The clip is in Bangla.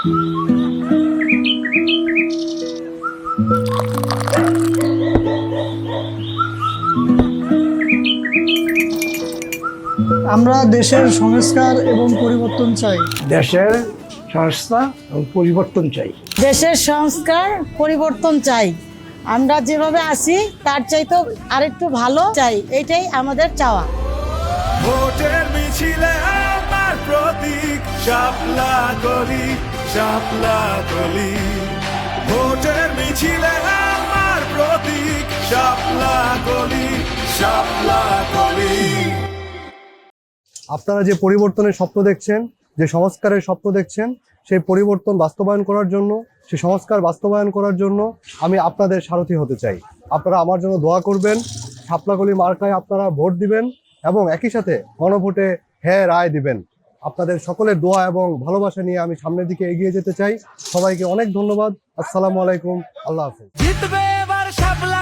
আমরা দেশের সংস্কার এবং পরিবর্তন চাই। দেশের সংস্কার এবং পরিবর্তন চাই। দেশের সংস্কার পরিবর্তন চাই। আমরা যেভাবে আছি তার চাইতে আরেকটু ভালো চাই, এটাই আমাদের চাওয়া। ভোটের মিছিলে আমার প্রতীক শাপলা গলি, শাপলা গলি। ভোটের মিছিলে আমার প্রতীক শাপলা গলি, শাপলা গলি। আপনারা যে পরিবর্তনের স্বপ্ন দেখছেন, যে সংস্কারের স্বপ্ন দেখছেন, সেই পরিবর্তন বাস্তবায়ন করার জন্য, সেই সংস্কার বাস্তবায়ন করার জন্য আমি আপনাদের সারথি হতে চাই। আপনারা আমার জন্য দোয়া করবেন, শাপলাকলি মার্কায় আপনারা ভোট দিবেন এবং একই সাথে গণভোটে হ্যাঁ রায় দিবেন। আপনাদের সকলের দোয়া এবং ভালোবাসা নিয়ে আমি সামনের দিকে এগিয়ে যেতে চাই। সবাইকে অনেক ধন্যবাদ। আসসালামু আলাইকুম। আল্লাহ হাফেজ। জিতবে এবার শাপলা